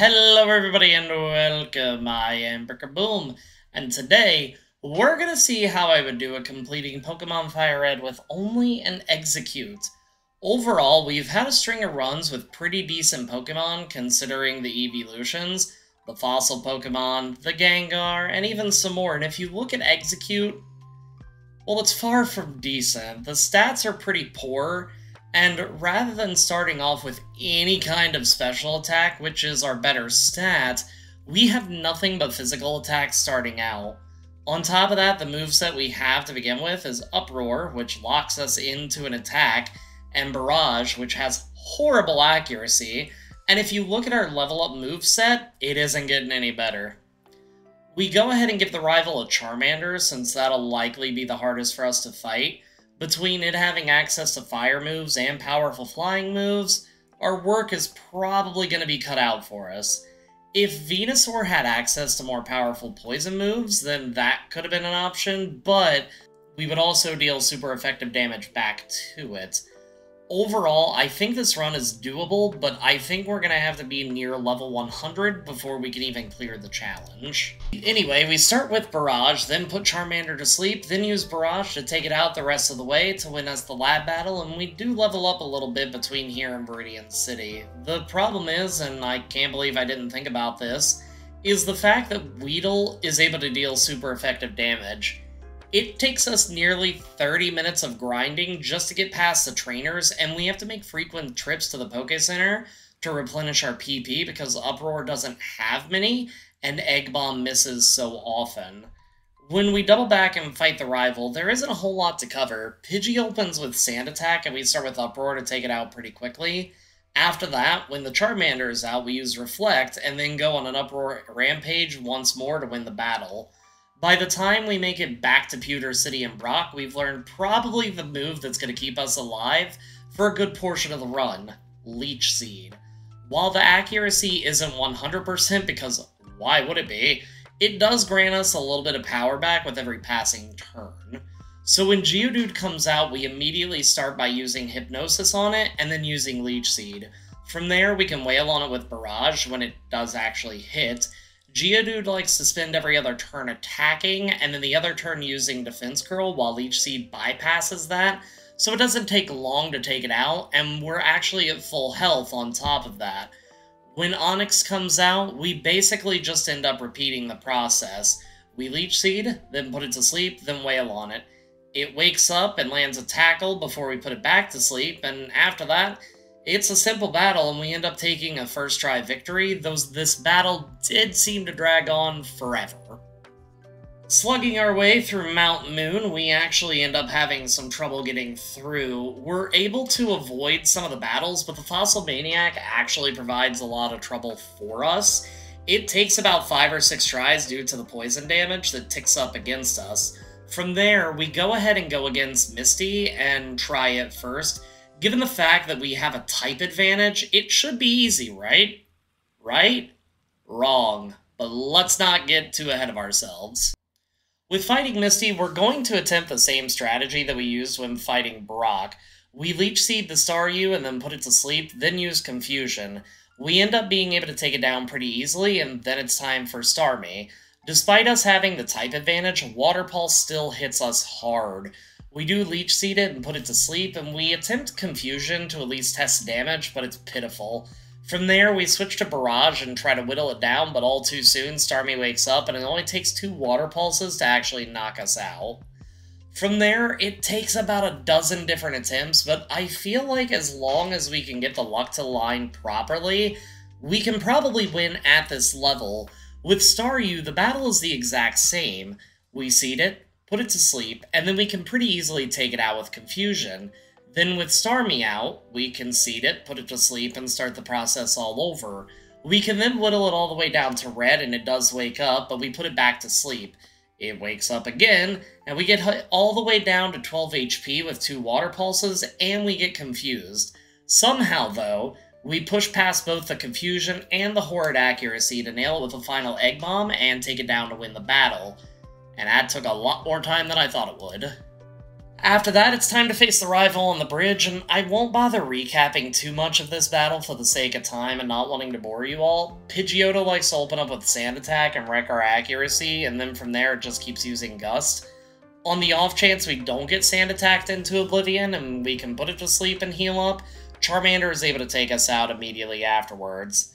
Hello everybody and welcome, I am Boom, and today we're gonna see how I would do at completing Pokemon FireRed with only an Exeggcute. Overall, we've had a string of runs with pretty decent Pokemon considering the evolutions, the fossil Pokemon, the Gengar, and even some more, and if you look at Exeggcute, well, it's far from decent. The stats are pretty poor, and rather than starting off with any kind of special attack, which is our better stat, we have nothing but physical attacks starting out. On top of that, the moveset we have to begin with is Uproar, which locks us into an attack, and Barrage, which has horrible accuracy, and if you look at our level up moveset, it isn't getting any better. We go ahead and give the rival a Charmander, since that'll likely be the hardest for us to fight. Between it having access to fire moves and powerful flying moves, our work is probably going to be cut out for us. If Venusaur had access to more powerful poison moves, then that could have been an option, but we would also deal super effective damage back to it. Overall, I think this run is doable, but I think we're going to have to be near level 100 before we can even clear the challenge. Anyway, we start with Barrage, then put Charmander to sleep, then use Barrage to take it out the rest of the way to win us the lab battle, and we do level up a little bit between here and Viridian City. The problem is, and I can't believe I didn't think about this, is the fact that Weedle is able to deal super effective damage. It takes us nearly 30 minutes of grinding just to get past the trainers, and we have to make frequent trips to the Poke Center to replenish our PP because Uproar doesn't have many, and Egg Bomb misses so often. When we double back and fight the rival, there isn't a whole lot to cover. Pidgey opens with Sand Attack, and we start with Uproar to take it out pretty quickly. After that, when the Charmander is out, we use Reflect, and then go on an Uproar Rampage once more to win the battle. By the time we make it back to Pewter City and Brock, we've learned probably the move that's going to keep us alive for a good portion of the run, Leech Seed. While the accuracy isn't 100% because why would it be, it does grant us a little bit of power back with every passing turn. So when Geodude comes out, we immediately start by using Hypnosis on it and then using Leech Seed. From there, we can wail on it with Barrage when it does actually hit. Geodude likes to spend every other turn attacking, and then the other turn using Defense Curl, while Leech Seed bypasses that, so it doesn't take long to take it out, and we're actually at full health on top of that. When Onix comes out, we basically just end up repeating the process. We Leech Seed, then put it to sleep, then wail on it. It wakes up and lands a Tackle before we put it back to sleep, and after that, it's a simple battle, and we end up taking a first try victory, though this battle did seem to drag on forever. Slugging our way through Mount Moon, we actually end up having some trouble getting through. We're able to avoid some of the battles, but the Fossil Maniac actually provides a lot of trouble for us. It takes about 5 or 6 tries due to the poison damage that ticks up against us. From there, we go ahead and go against Misty and try it first. Given the fact that we have a type advantage, it should be easy, right? Right? Wrong. But let's not get too ahead of ourselves. With fighting Misty, we're going to attempt the same strategy that we used when fighting Brock. We Leech Seed the Staryu and then put it to sleep, then use Confusion. We end up being able to take it down pretty easily, and then it's time for Starmie. Despite us having the type advantage, Water Pulse still hits us hard. We do Leech Seed it and put it to sleep, and we attempt Confusion to at least test damage, but it's pitiful. From there, we switch to Barrage and try to whittle it down, but all too soon, Starmie wakes up, and it only takes 2 Water Pulses to actually knock us out. From there, it takes about a dozen different attempts, but I feel like as long as we can get the luck to line properly, we can probably win at this level. With Staryu, the battle is the exact same. We seed it, put it to sleep, and then we can pretty easily take it out with Confusion. Then with Starmie out, we can seed it, put it to sleep, and start the process all over. We can then whittle it all the way down to red, and it does wake up, but we put it back to sleep. It wakes up again, and we get all the way down to 12 HP with 2 Water Pulses, and we get confused. Somehow, though, we push past both the Confusion and the Horrid Accuracy to nail it with a final Egg Bomb and take it down to win the battle. And that took a lot more time than I thought it would. After that, it's time to face the rival on the bridge, and I won't bother recapping too much of this battle for the sake of time and not wanting to bore you all. Pidgeotto likes to open up with Sand Attack and wreck our accuracy, and then from there it just keeps using Gust. On the off chance we don't get Sand Attacked into Oblivion and we can put it to sleep and heal up, Charmander is able to take us out immediately afterwards.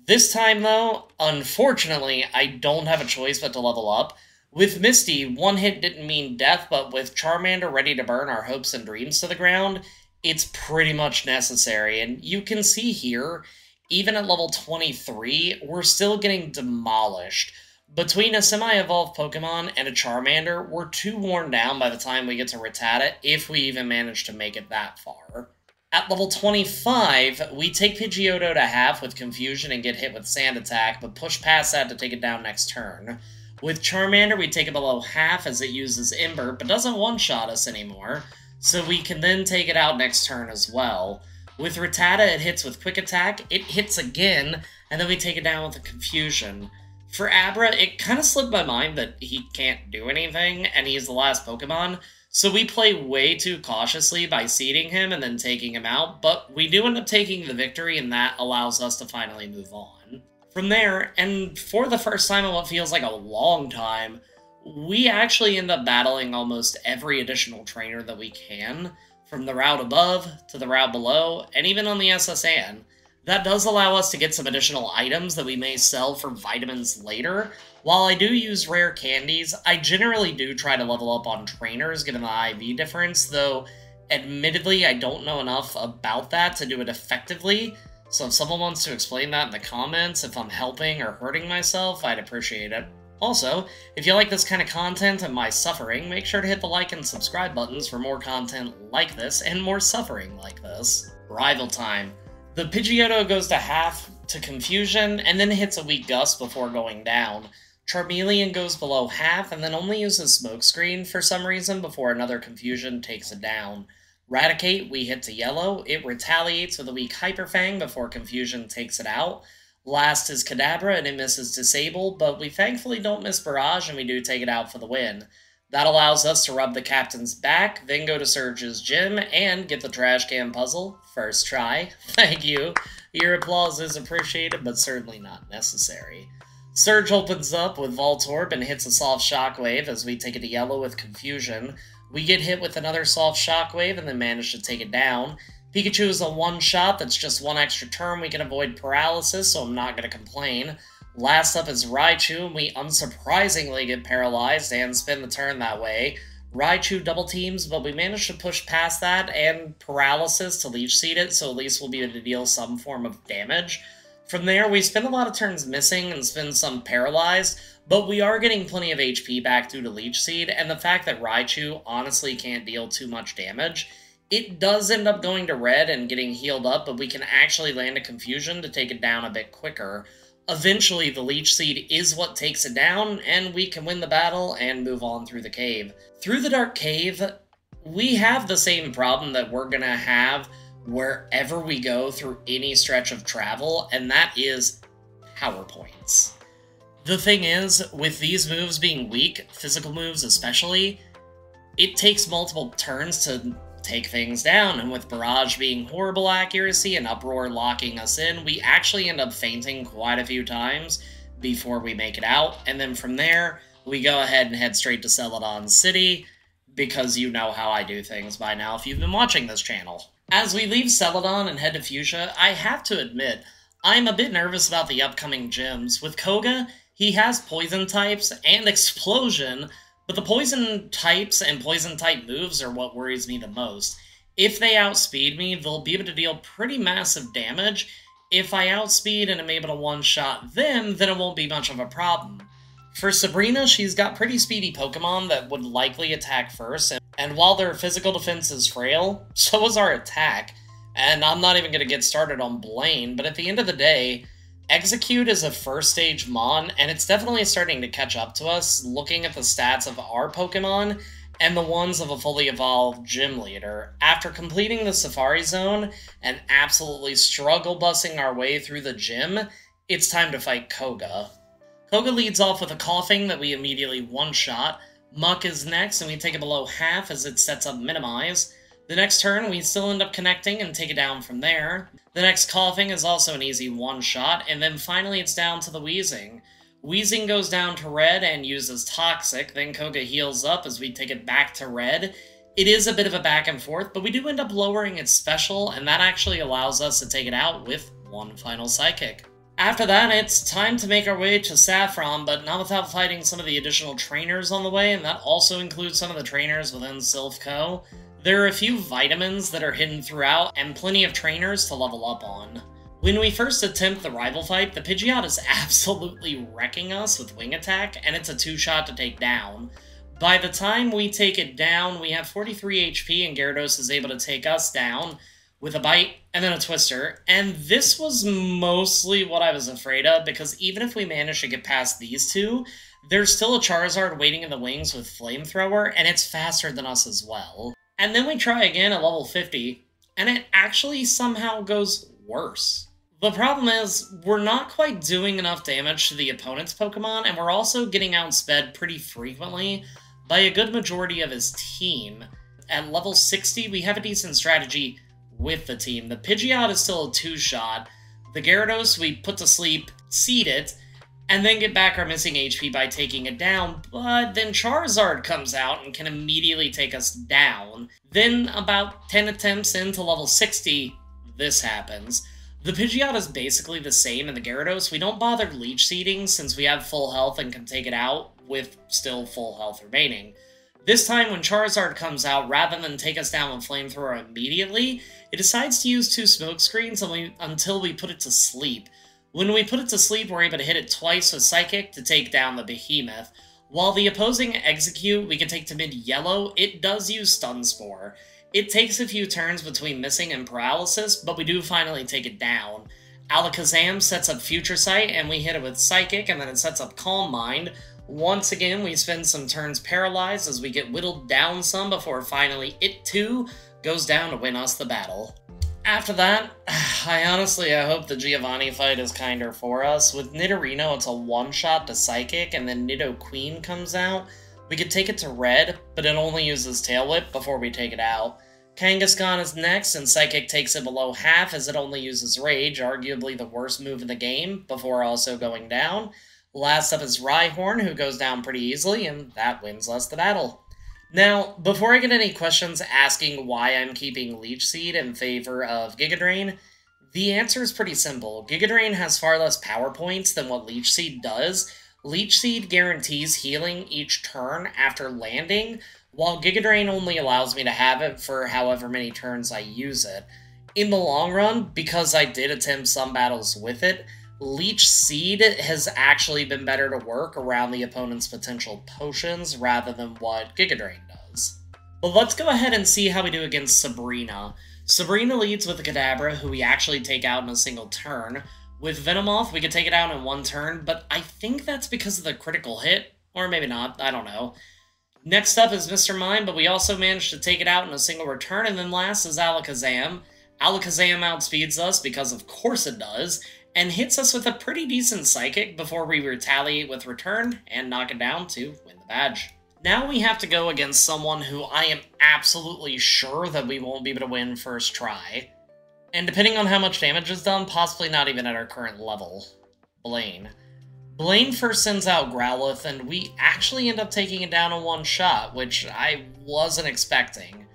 This time though, unfortunately, I don't have a choice but to level up. With Misty, one hit didn't mean death, but with Charmander ready to burn our hopes and dreams to the ground, it's pretty much necessary. And you can see here, even at level 23, we're still getting demolished. Between a semi-evolved Pokemon and a Charmander, we're too worn down by the time we get to Rattata, if we even manage to make it that far. At level 25, we take Pidgeotto to half with Confusion and get hit with Sand Attack, but push past that to take it down next turn. With Charmander, we take it below half as it uses Ember, but doesn't one-shot us anymore, so we can then take it out next turn as well. With Rattata, it hits with Quick Attack, it hits again, and then we take it down with a Confusion. For Abra, it kind of slipped my mind that he can't do anything, and he's the last Pokemon, so we play way too cautiously by seeding him and then taking him out, but we do end up taking the victory, and that allows us to finally move on. From there, and for the first time in what feels like a long time, we actually end up battling almost every additional trainer that we can, from the route above to the route below, and even on the SSN. That does allow us to get some additional items that we may sell for vitamins later. While I do use rare candies, I generally do try to level up on trainers given the IV difference, though admittedly I don't know enough about that to do it effectively. So if someone wants to explain that in the comments, if I'm helping or hurting myself, I'd appreciate it. Also, if you like this kind of content and my suffering, make sure to hit the like and subscribe buttons for more content like this and more suffering like this. Rival time. The Pidgeotto goes to half to Confusion and then hits a weak Gust before going down. Charmeleon goes below half and then only uses Smokescreen for some reason before another Confusion takes it down. Raticate, we hit to yellow, it retaliates with a weak Hyper Fang before Confusion takes it out. Last is Kadabra and it misses Disable, but we thankfully don't miss Barrage and we do take it out for the win. That allows us to rub the captain's back, then go to Surge's gym, and get the trash can puzzle. First try. Thank you. Your applause is appreciated, but certainly not necessary. Surge opens up with Voltorb and hits a soft Shockwave as we take it to yellow with Confusion. We get hit with another soft Shockwave and then manage to take it down. Pikachu is a one-shot that's just one extra turn. We can avoid paralysis, so I'm not going to complain. Last up is Raichu, and we unsurprisingly get paralyzed and spin the turn that way. Raichu double teams, but we manage to push past that and paralysis to Leech Seed it, so at least we'll be able to deal some form of damage. From there, we spend a lot of turns missing and spend some paralyzed, but we are getting plenty of HP back due to Leech Seed, and the fact that Raichu honestly can't deal too much damage. It does end up going to red and getting healed up, but we can actually land a Confusion to take it down a bit quicker. Eventually, the Leech Seed is what takes it down, and we can win the battle and move on through the cave. Through the Dark Cave, we have the same problem that we're gonna have wherever we go through any stretch of travel, and that is power points. The thing is, with these moves being weak, physical moves especially, it takes multiple turns to take things down, and with Barrage being horrible accuracy and Uproar locking us in, we actually end up fainting quite a few times before we make it out, and then from there, we go ahead and head straight to Celadon City, because you know how I do things by now if you've been watching this channel. As we leave Celadon and head to Fuchsia, I have to admit, I'm a bit nervous about the upcoming gyms. With Koga, he has Poison types and Explosion, but the Poison types and Poison-type moves are what worries me the most. If they outspeed me, they'll be able to deal pretty massive damage. If I outspeed and am able to one-shot them, then it won't be much of a problem. For Sabrina, she's got pretty speedy Pokemon that would likely attack first, and while their physical defense is frail, so is our attack. And I'm not even going to get started on Blaine, but at the end of the day, Exeggcute is a first-stage Mon, and it's definitely starting to catch up to us, looking at the stats of our Pokemon and the ones of a fully evolved gym leader. After completing the Safari Zone and absolutely struggle-bussing our way through the gym, it's time to fight Koga. Koga leads off with a Coughing that we immediately one-shot. Muck is next, and we take it below half as it sets up Minimize. The next turn, we still end up connecting and take it down from there. The next Coughing is also an easy one-shot, and then finally it's down to the Wheezing. Wheezing goes down to red and uses Toxic, then Koga heals up as we take it back to red. It is a bit of a back and forth, but we do end up lowering its special, and that actually allows us to take it out with one final Psychic. After that, it's time to make our way to Saffron, but not without fighting some of the additional trainers on the way, and that also includes some of the trainers within Sylph Co. There are a few vitamins that are hidden throughout, and plenty of trainers to level up on. When we first attempt the rival fight, the Pidgeot is absolutely wrecking us with Wing Attack, and it's a 2-shot to take down. By the time we take it down, we have 43 HP, and Gyarados is able to take us down with a Bite and then a Twister, and this was mostly what I was afraid of, because even if we manage to get past these two, there's still a Charizard waiting in the wings with Flamethrower, and it's faster than us as well. And then we try again at level 50, and it actually somehow goes worse. The problem is, we're not quite doing enough damage to the opponent's Pokemon, and we're also getting outsped pretty frequently by a good majority of his team. At level 60, we have a decent strategy with the team. The Pidgeot is still a 2-shot. The Gyarados we put to sleep, seed it, and then get back our missing HP by taking it down, but then Charizard comes out and can immediately take us down. Then, about 10 attempts into level 60, this happens. The Pidgeot is basically the same in the Gyarados. We don't bother Leech Seeding since we have full health and can take it out with still full health remaining. This time, when Charizard comes out, rather than take us down with Flamethrower immediately, it decides to use 2 smoke screens until we put it to sleep. When we put it to sleep, we're able to hit it twice with Psychic to take down the Behemoth. While the opposing Exeggcute we can take to mid-yellow, it does use Stun Spore. It takes a few turns between missing and paralysis, but we do finally take it down. Alakazam sets up Future Sight, and we hit it with Psychic, and then it sets up Calm Mind. Once again, we spend some turns paralyzed as we get whittled down some before finally it too goes down to win us the battle. After that, I hope the Giovanni fight is kinder for us. With Nidorino, it's a 1-shot to Psychic, and then Nidoqueen comes out. We could take it to red, but it only uses Tail Whip before we take it out. Kangaskhan is next, and Psychic takes it below half as it only uses Rage, arguably the worst move in the game, before also going down. Last up is Rhyhorn, who goes down pretty easily, and that wins us the battle. Now, before I get any questions asking why I'm keeping Leech Seed in favor of Giga Drain, the answer is pretty simple. Giga Drain has far less power points than what Leech Seed does. Leech Seed guarantees healing each turn after landing, while Giga Drain only allows me to have it for however many turns I use it. In the long run, because I did attempt some battles with it, Leech Seed has actually been better to work around the opponent's potential potions rather than what Giga Drain does. But let's go ahead and see how we do against Sabrina. Sabrina leads with a Kadabra, who we actually take out in a single turn. With Venomoth, we could take it out in 1 turn, but I think that's because of the critical hit, or maybe not, I don't know. Next up is Mr. Mime, but we also managed to take it out in a single return, and then last is Alakazam. Alakazam outspeeds us, because of course it does, and hits us with a pretty decent Psychic before we retaliate with Return and knock it down to win the badge. Now we have to go against someone who I am absolutely sure that we won't be able to win first try. And depending on how much damage is done, possibly not even at our current level. Blaine. Blaine first sends out Growlithe, and we actually end up taking it down in 1 shot, which I wasn't expecting.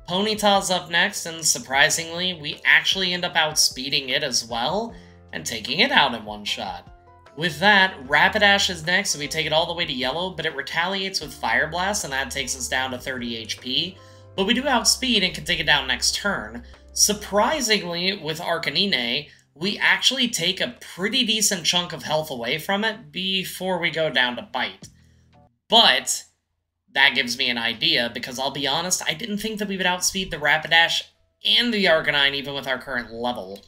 Ponyta's up next, and surprisingly, we actually end up outspeeding it as well, and taking it out in 1 shot. With that, Rapidash is next, and we take it all the way to yellow, but it retaliates with Fire Blast, and that takes us down to 30 HP. But we do outspeed and can take it down next turn. Surprisingly, with Arcanine, we actually take a pretty decent chunk of health away from it before we go down to Bite. But that gives me an idea, because I'll be honest, I didn't think that we would outspeed the Rapidash and the Arcanine even with our current level.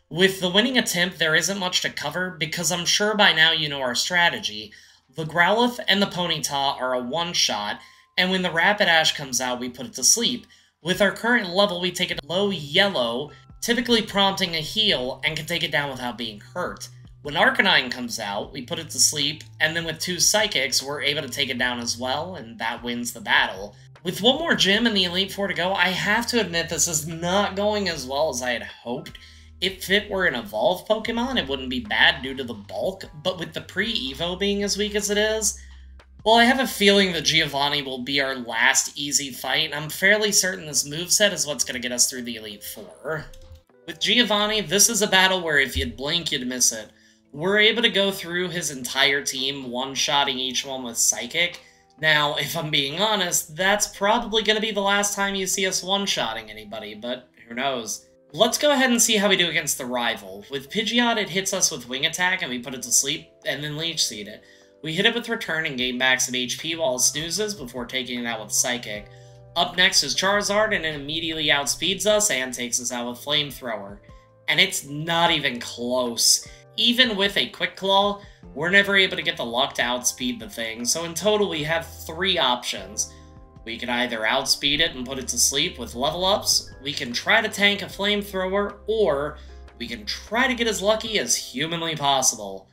With the winning attempt, there isn't much to cover, because I'm sure by now you know our strategy. The Growlithe and the Ponyta are a 1-shot, and when the Rapidash comes out, we put it to sleep. With our current level, we take it low yellow, typically prompting a heal, and can take it down without being hurt. When Arcanine comes out, we put it to sleep, and then with 2 Psychics, we're able to take it down as well, and that wins the battle. With one more gym and the Elite Four to go, I have to admit this is not going as well as I had hoped. If it were an evolved Pokemon, it wouldn't be bad due to the bulk, but with the pre-Evo being as weak as it is, well, I have a feeling that Giovanni will be our last easy fight, and I'm fairly certain this moveset is what's going to get us through the Elite Four. With Giovanni, this is a battle where if you'd blink, you'd miss it. We're able to go through his entire team, one-shotting each one with Psychic. Now, if I'm being honest, that's probably going to be the last time you see us one-shotting anybody, but who knows. Let's go ahead and see how we do against the rival. With Pidgeot, it hits us with Wing Attack and we put it to sleep, and then Leech Seed it. We hit it with Return and gain back some HP while it snoozes before taking it out with Psychic. Up next is Charizard, and it immediately outspeeds us and takes us out with Flamethrower. And it's not even close. Even with a Quick Claw, we're never able to get the luck to outspeed the thing, so in total we have 3 options. We can either outspeed it and put it to sleep with level ups, we can try to tank a Flamethrower, or we can try to get as lucky as humanly possible.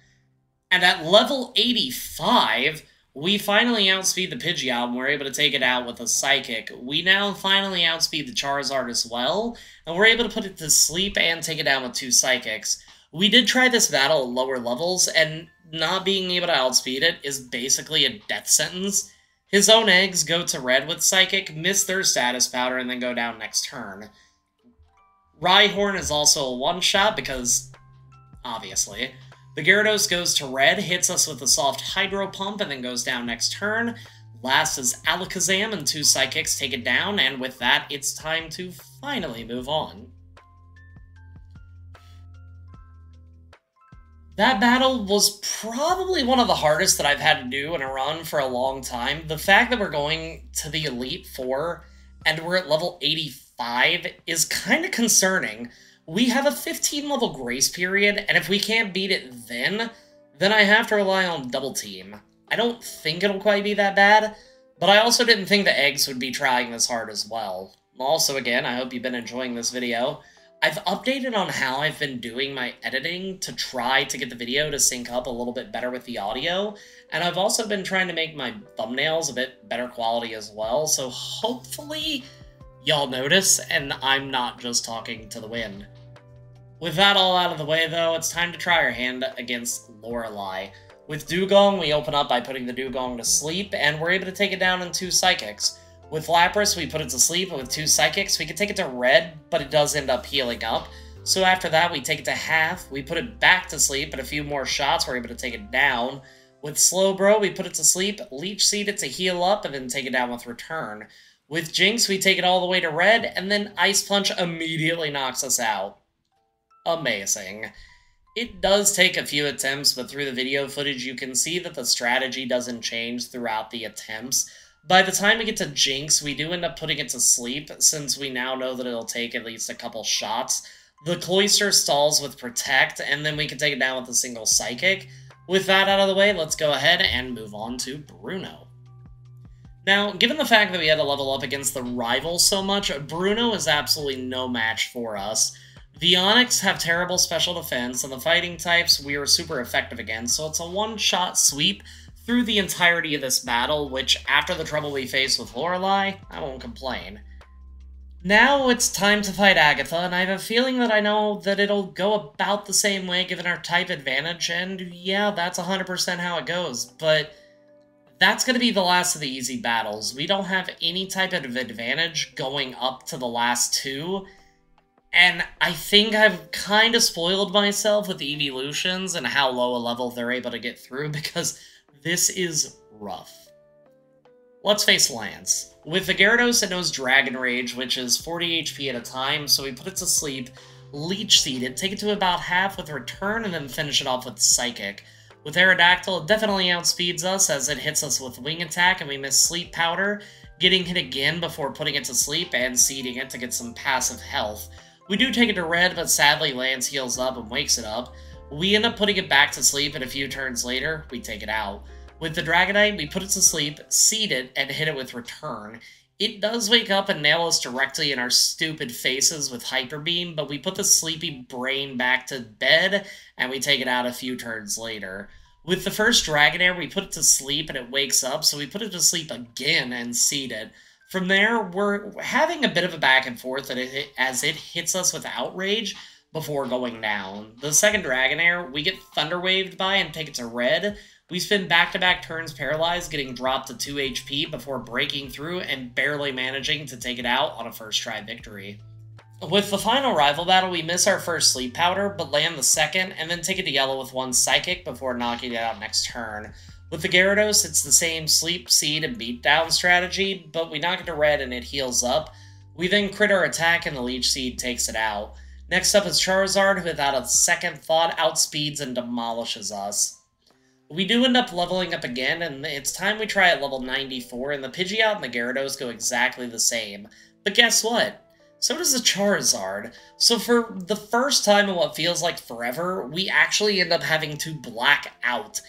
And at level 85, we finally outspeed the Pidgeot and we're able to take it out with a Psychic. We now finally outspeed the Charizard as well, and we're able to put it to sleep and take it down with 2 Psychics. We did try this battle at lower levels, and not being able to outspeed it is basically a death sentence. His own eggs go to red with Psychic, miss their status powder, and then go down next turn. Rhyhorn is also a one-shot because, obviously. The Gyarados goes to red, hits us with a soft Hydro Pump, and then goes down next turn. Last is Alakazam, and 2 Psychics take it down, and with that, it's time to finally move on. That battle was probably one of the hardest that I've had to do in a run for a long time. The fact that we're going to the Elite Four and we're at level 85 is kind of concerning. We have a 15-level grace period, and if we can't beat it then I have to rely on Double Team. I don't think it'll quite be that bad, but I also didn't think the eggs would be trying this hard as well. Also, again, I hope you've been enjoying this video. I've updated on how I've been doing my editing to try to get the video to sync up a little bit better with the audio, and I've also been trying to make my thumbnails a bit better quality as well, so hopefully y'all notice and I'm not just talking to the wind. With that all out of the way though, it's time to try our hand against Lorelei. With Dugong, we open up by putting the Dugong to sleep, and we're able to take it down in 2 Psychics. With Lapras, we put it to sleep, and with 2 Psychics, we can take it to red, but it does end up healing up. So after that, we take it to half, we put it back to sleep, and a few more shots, we're able to take it down. With Slowbro, we put it to sleep, Leech Seed it to heal up, and then take it down with Return. With Jinx, we take it all the way to red, and then Ice Punch immediately knocks us out. Amazing. It does take a few attempts, but through the video footage, you can see that the strategy doesn't change throughout the attempts. By the time we get to Jinx, we do end up putting it to sleep, since we now know that it'll take at least a couple shots. The Cloyster stalls with Protect, and then we can take it down with a single Psychic. With that out of the way, let's go ahead and move on to Bruno. Now, given the fact that we had to level up against the rival so much, Bruno is absolutely no match for us. The Onix have terrible special defense, and the fighting types we are super effective against, so it's a one-shot sweep through the entirety of this battle, which, after the trouble we faced with Lorelei, I won't complain. Now it's time to fight Agatha, and I have a feeling that I know that it'll go about the same way given our type advantage, and yeah, that's 100% how it goes, but that's going to be the last of the easy battles. We don't have any type of advantage going up to the last 2, and I think I've kind of spoiled myself with the evolutions and how low a level they're able to get through, because this is rough. Let's face Lance. With the Gyarados, it knows Dragon Rage, which is 40 HP at a time, so we put it to sleep, Leech Seed it, take it to about half with Return, and then finish it off with Psychic. With Aerodactyl, it definitely outspeeds us as it hits us with Wing Attack, and we miss Sleep Powder, getting hit again before putting it to sleep and seeding it to get some passive health. We do take it to red, but sadly Lance heals up and wakes it up. We end up putting it back to sleep, and a few turns later, we take it out. With the Dragonite, we put it to sleep, seed it, and hit it with Return. It does wake up and nail us directly in our stupid faces with Hyper Beam, but we put the sleepy brain back to bed, and we take it out a few turns later. With the first Dragonair, we put it to sleep and it wakes up, so we put it to sleep again and seed it. From there, we're having a bit of a back and forth as it hits us with Outrage before going down. The second Dragonair, we get Thunder Waved by and take it to red. We spin back-to-back turns paralyzed, getting dropped to 2 HP before breaking through and barely managing to take it out on a first try victory. With the final rival battle, we miss our first sleep powder, but land the second, and then take it to yellow with 1 psychic before knocking it out next turn. With the Gyarados, it's the same sleep, seed, and beatdown strategy, but we knock it to red and it heals up. We then crit our attack and the Leech Seed takes it out. Next up is Charizard, who without a second thought outspeeds and demolishes us. We do end up leveling up again, and it's time we try at level 94, and the Pidgeot and the Gyarados go exactly the same. But guess what? So does the Charizard. So for the first time in what feels like forever, we actually end up having to black out.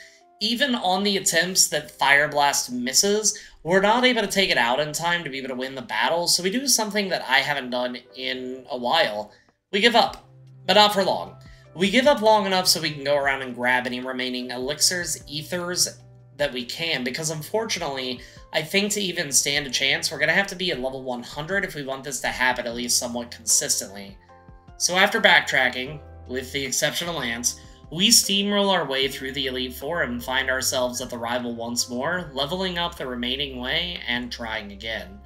Even on the attempts that Fire Blast misses, we're not able to take it out in time to be able to win the battle, so we do something that I haven't done in a while. We give up, but not for long. We give up long enough so we can go around and grab any remaining elixirs, ethers that we can, because unfortunately, I think to even stand a chance, we're going to have to be at level 100 if we want this to happen at least somewhat consistently. So after backtracking, with the exception of Lance, we steamroll our way through the Elite Four and find ourselves at the rival once more, leveling up the remaining way and trying again.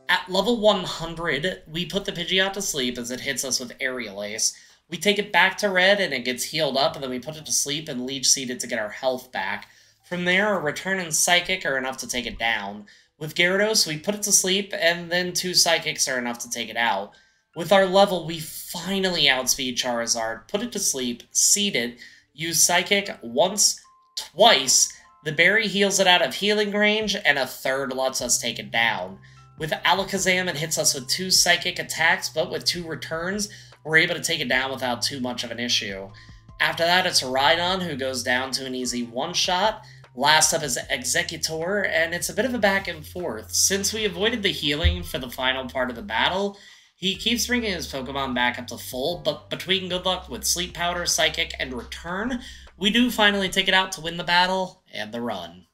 At level 100, we put the Pidgeot to sleep as it hits us with Aerial Ace. We take it back to red and it gets healed up, and then we put it to sleep and Leech Seed it to get our health back. From there, a Return and Psychic are enough to take it down. With Gyarados, we put it to sleep, and then 2 Psychics are enough to take it out. With our level, we finally outspeed Charizard, put it to sleep, seed it, use Psychic once, twice, the Berry heals it out of healing range, and a third lets us take it down. With Alakazam, it hits us with 2 Psychic attacks, but with 2 returns, we're able to take it down without too much of an issue. After that, it's a Rhydon, who goes down to an easy one-shot. Last up is Exeggcute, and it's a bit of a back and forth. Since we avoided the healing for the final part of the battle, he keeps bringing his Pokemon back up to full, but between good luck with Sleep Powder, Psychic, and Return, we do finally take it out to win the battle and the run.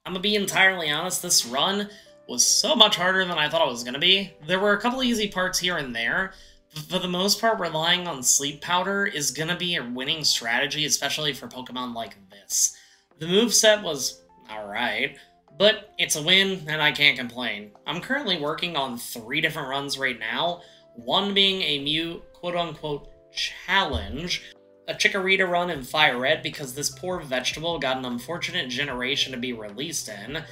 I'm gonna be entirely honest, this run was so much harder than I thought it was gonna be. There were a couple easy parts here and there, but for the most part, relying on Sleep Powder is gonna be a winning strategy, especially for Pokemon like this. The moveset was alright, but it's a win, and I can't complain. I'm currently working on 3 different runs right now, one being a Mew quote-unquote challenge, a Chikorita run in FireRed because this poor vegetable got an unfortunate generation to be released in,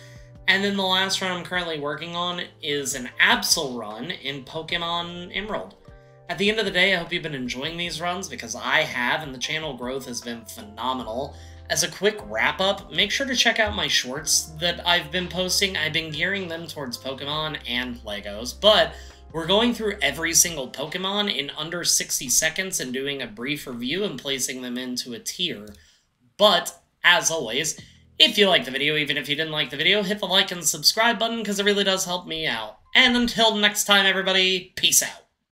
and then the last run I'm currently working on is an Absol run in Pokemon Emerald. At the end of the day, I hope you've been enjoying these runs because I have, and the channel growth has been phenomenal. As a quick wrap-up, make sure to check out my shorts that I've been posting. I've been gearing them towards Pokemon and Legos, but we're going through every single Pokemon in under 60 seconds and doing a brief review and placing them into a tier. But, as always, if you liked the video, even if you didn't like the video, hit the like and subscribe button because it really does help me out. And until next time, everybody, peace out.